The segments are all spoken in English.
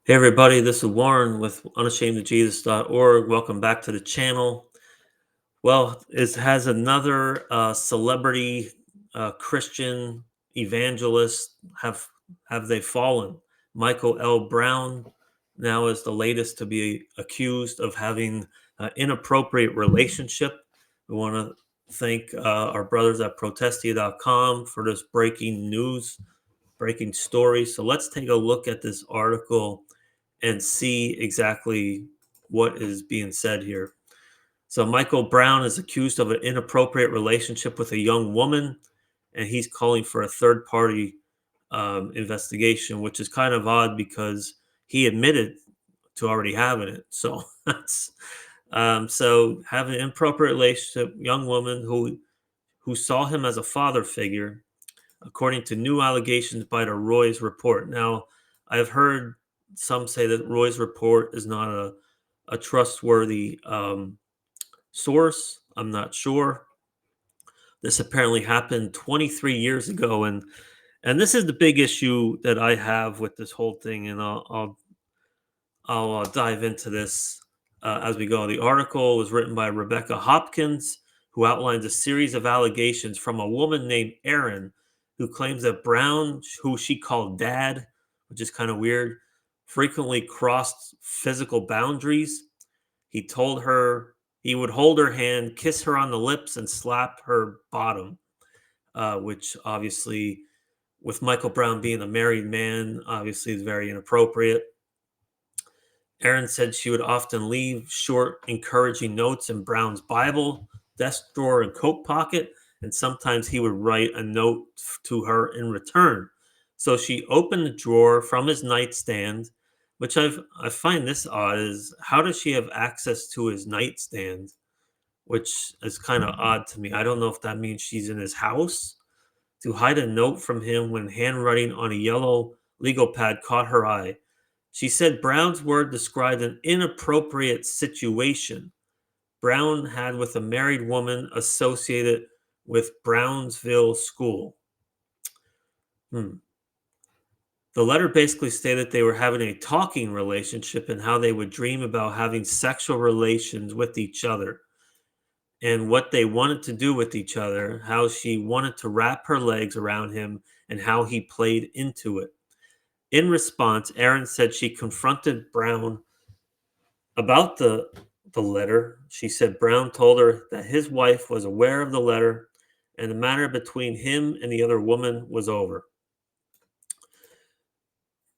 Hey everybody, this is Warren with unashamedofjesus.org. Welcome back to the channel. Well, it has another celebrity Christian evangelist have they fallen? Michael L Brown now is the latest to be accused of having an inappropriate relationship. We want to thank our brothers at protestia.com for this breaking news, breaking story. So let's take a look at this article and see exactly what is being said here. So, Michael Brown is accused of an inappropriate relationship with a young woman, and he's calling for a third party investigation, which is kind of odd because he admitted to already having it. So, that's so having an inappropriate relationship, young woman who saw him as a father figure, according to new allegations by the Roy's report. Now, I've heard some say that Roy's report is not a trustworthy source. I'm not sure. This apparently happened 23 years ago, and this is the big issue that I have with this whole thing, and I'll dive into this as we go. The article was written by Rebecca Hopkins, who outlines a series of allegations from a woman named Erin, who claims that Brown, who she called Dad, which is kind of weird, frequently crossed physical boundaries. He told her he would hold her hand, kiss her on the lips, and slap her bottom, which obviously, with Michael Brown being a married man, obviously is very inappropriate. Erin said she would often leave short, encouraging notes in Brown's Bible, desk drawer, and coat pocket, and sometimes he would write a note to her in return. So she opened the drawer from his nightstand, which I find this odd. Is how does she have access to his nightstand? Which is kind of odd to me. I don't know if that means she's in his house to hide a note from him when handwriting on a yellow legal pad caught her eye. She said Brown's word described an inappropriate situation Brown had with a married woman associated with Brownsville School. Hmm. The letter basically stated they were having a talking relationship and how they would dream about having sexual relations with each other and what they wanted to do with each other, how she wanted to wrap her legs around him, and how he played into it. In response, Erin said she confronted Brown about the letter. She said Brown told her that his wife was aware of the letter and the matter between him and the other woman was over.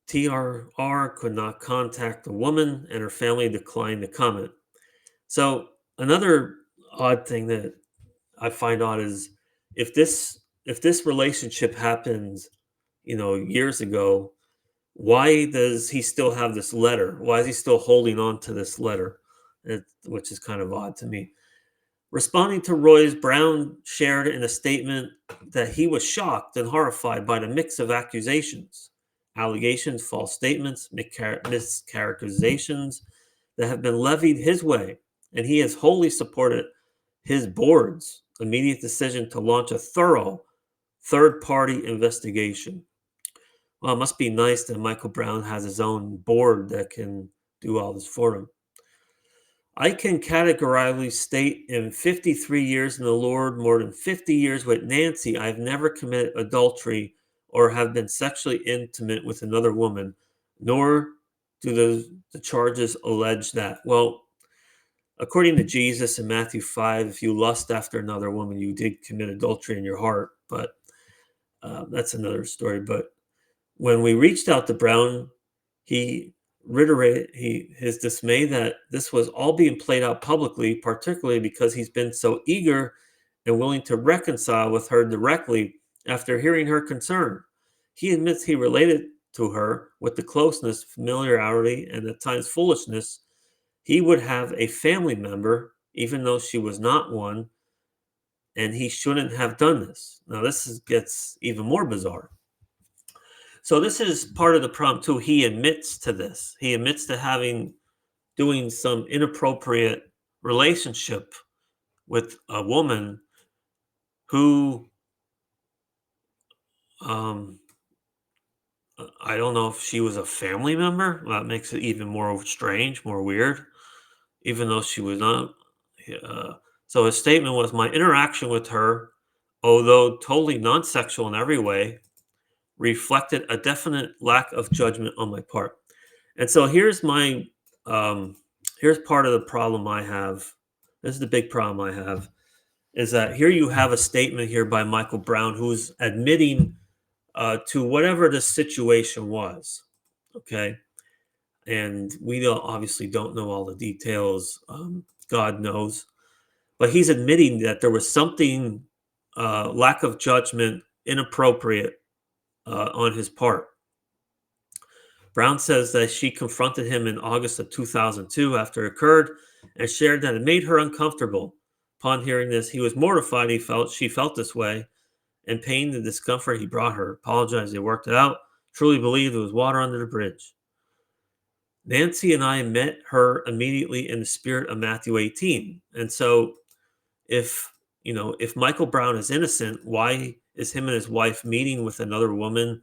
TRR could not contact the woman and her family declined to comment. So another odd thing that I find odd is if this relationship happened, years ago, why does he still have this letter? Why is he still holding on to this letter? Which is kind of odd to me. Responding to Roy's, Brown shared in a statement that he was shocked and horrified by the mix of accusations, allegations, false statements, mischaracterizations that have been levied his way, and he has wholly supported his board's immediate decision to launch a thorough third party investigation. Well, it must be nice that Michael Brown has his own board that can do all this for him. I can categorically state in 53 years in the Lord, more than 50 years with Nancy, I've never committed adultery or have been sexually intimate with another woman, nor do the charges allege that. Well, according to Jesus in Matthew 5, if you lust after another woman, you did commit adultery in your heart, but that's another story. But when we reached out to Brown, he reiterated his dismay that this was all being played out publicly, particularly because he's been so eager and willing to reconcile with her directly after hearing her concern. He admits he related to her with the closeness, familiarity, and at times foolishness he would have a family member, even though she was not one, and he shouldn't have done this. Now, gets even more bizarre. So this is part of the problem too. He admits to this. He admits to having doing some inappropriate relationship with a woman who um I don't know if she was a family member. That makes it even more strange, more weird, even though she was not. Uh, so his statement was, "My interaction with her, although totally non-sexual in every way, reflected a definite lack of judgment on my part." And so um, here's part of the problem I have. This is the big problem I have, is that here you have a statement here by Michael Brown, who's admitting to whatever the situation was. Okay. And we obviously don't know all the details. God knows. But he's admitting that there was something, lack of judgment, inappropriate on his part. Brown says that she confronted him in August of 2002 after it occurred and shared that it made her uncomfortable. Upon hearing this, he was mortified. She felt this way, and pain and discomfort he brought her. Apologized, they worked it out. Truly believed it was water under the bridge. Nancy and I met her immediately in the spirit of Matthew 18. And so if if Michael Brown is innocent, why is him and his wife meeting with another woman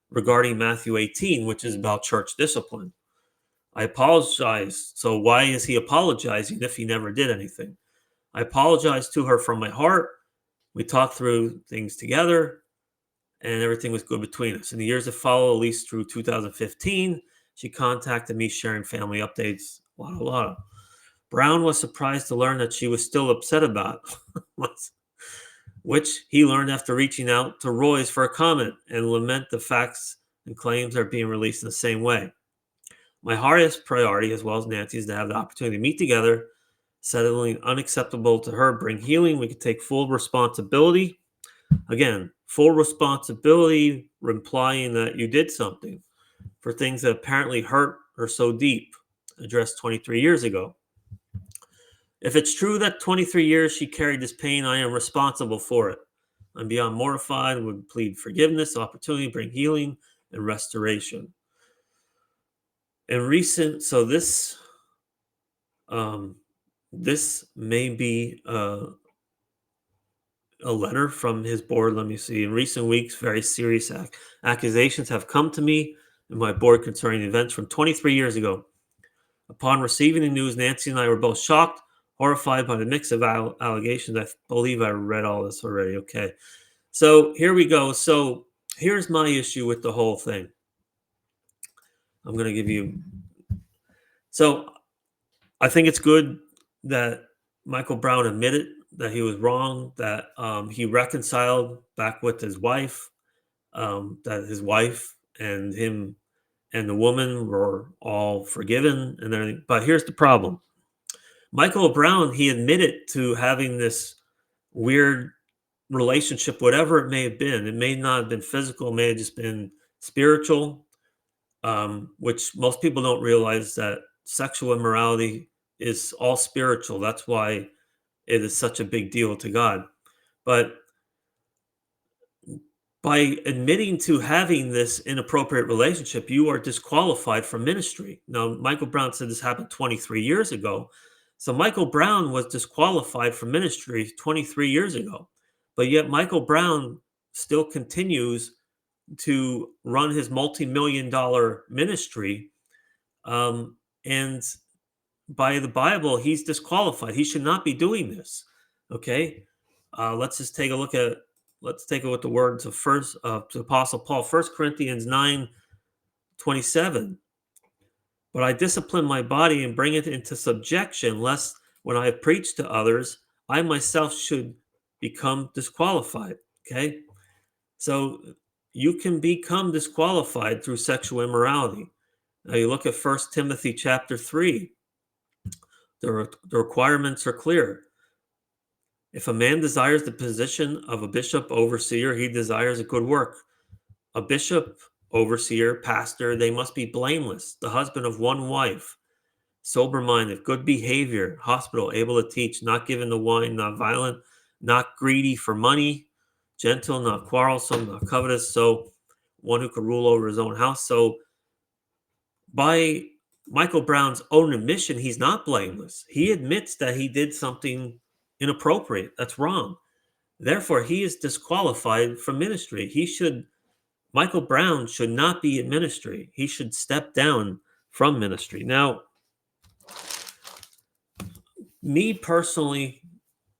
regarding Matthew 18, which is about church discipline? I apologize. So why is he apologizing if he never did anything? I apologize to her from my heart. We talked through things together and everything was good between us. In the years that follow, at least through 2015, she contacted me sharing family updates. La. Brown was surprised to learn that she was still upset about it, which he learned after reaching out to Roy's for a comment and lament the facts and claims are being released in the same way. My highest priority, as well as Nancy's, to have the opportunity to meet together, settling unacceptable to her, bring healing. We could take full responsibility. Again, full responsibility, implying that you did something for things that apparently hurt her so deep, addressed 23 years ago. If it's true that 23 years she carried this pain, I am responsible for it. I'm beyond mortified and would plead forgiveness, opportunity, bring healing and restoration. And recent, so um, this may be a letter from his board. Let me see. In recent weeks, very serious accusations have come to me and my board concerning events from 23 years ago. Upon receiving the news, Nancy and I were both shocked, horrified by the mix of allegations. I believe I read all this already. Okay. So here we go. So here's my issue with the whole thing. I'm going to give you. So I think it's good that Michael Brown admitted that he was wrong, that he reconciled back with his wife, that his wife and him and the woman were all forgiven and everything. But here's the problem. Michael Brown, he admitted to having this weird relationship, whatever it may have been. It may not have been physical, it may have just been spiritual, which most people don't realize that sexual immorality is all spiritual. That's why it is such a big deal to God. But by admitting to having this inappropriate relationship, you are disqualified from ministry. Now, Michael Brown said this happened 23 years ago. So Michael Brown was disqualified from ministry 23 years ago. But yet Michael Brown still continues to run his multi-million dollar ministry. And by the Bible, he's disqualified. He should not be doing this. Okay. Let's just take a look at let's take a look at the words of first to Apostle Paul, 1 Corinthians 9:27. But I discipline my body and bring it into subjection, lest when I have preached to others, I myself should become disqualified. Okay. So you can become disqualified through sexual immorality. Now you look at 1 Timothy chapter 3. The requirements are clear. If a man desires the position of a bishop, overseer, he desires a good work. A bishop, overseer, pastor, they must be blameless, the husband of one wife, sober minded, good behavior, hospitable, able to teach, not given to wine, not violent, not greedy for money, gentle, not quarrelsome, not covetous. So one who could rule over his own house. So by Michael Brown's own admission, he's not blameless. He admits that he did something inappropriate. That's wrong. Therefore, he is disqualified from ministry. He should Michael Brown should not be in ministry. He should step down from ministry. Now, me personally,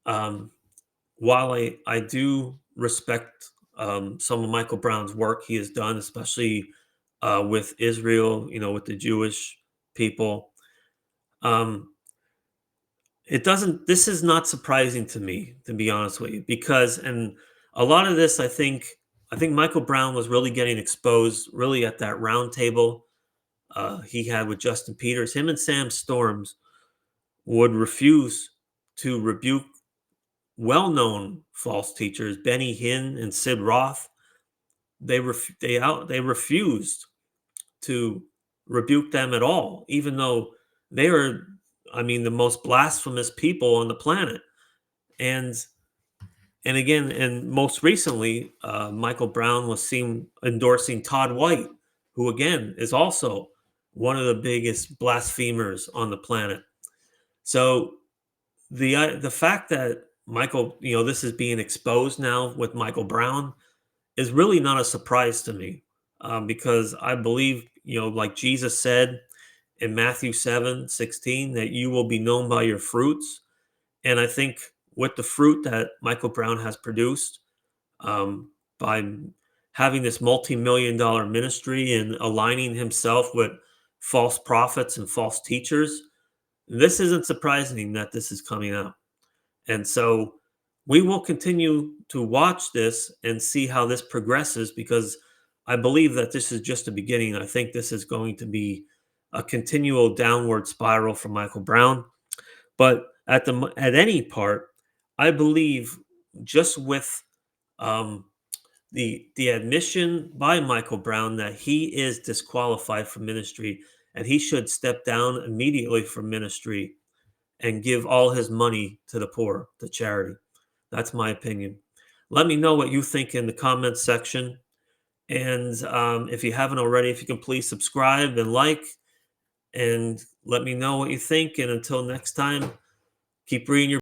um, while I do respect some of Michael Brown's work he has done, especially with Israel, with the Jewish people, um, it doesn't. This is not surprising to me, to be honest with you, because and a lot of this, I think Michael Brown was really getting exposed, really at that round table he had with Justin Peters. Him and Sam Storms would refuse to rebuke well-known false teachers, Benny Hinn and Sid Roth. They refused to rebuke them at all, even though they were, I mean, the most blasphemous people on the planet. And again, and most recently, Michael Brown was seen endorsing Todd White, who again is also one of the biggest blasphemers on the planet. So the fact that Michael, this is being exposed now with Michael Brown is really not a surprise to me, because I believe, like Jesus said in Matthew 7:16, that you will be known by your fruits. And I think with the fruit that Michael Brown has produced, by having this multi-million dollar ministry and aligning himself with false prophets and false teachers, this isn't surprising that this is coming out. And so we will continue to watch this and see how this progresses, because I believe that this is just the beginning. I think this is going to be a continual downward spiral for Michael Brown. But at any part, I believe just with um, the admission by Michael Brown that he is disqualified from ministry and he should step down immediately from ministry and give all his money to the poor, to charity. That's my opinion. Let me know what you think in the comments section. And if you haven't already, if you can please subscribe and like, and let me know what you think. And until next time, keep reading your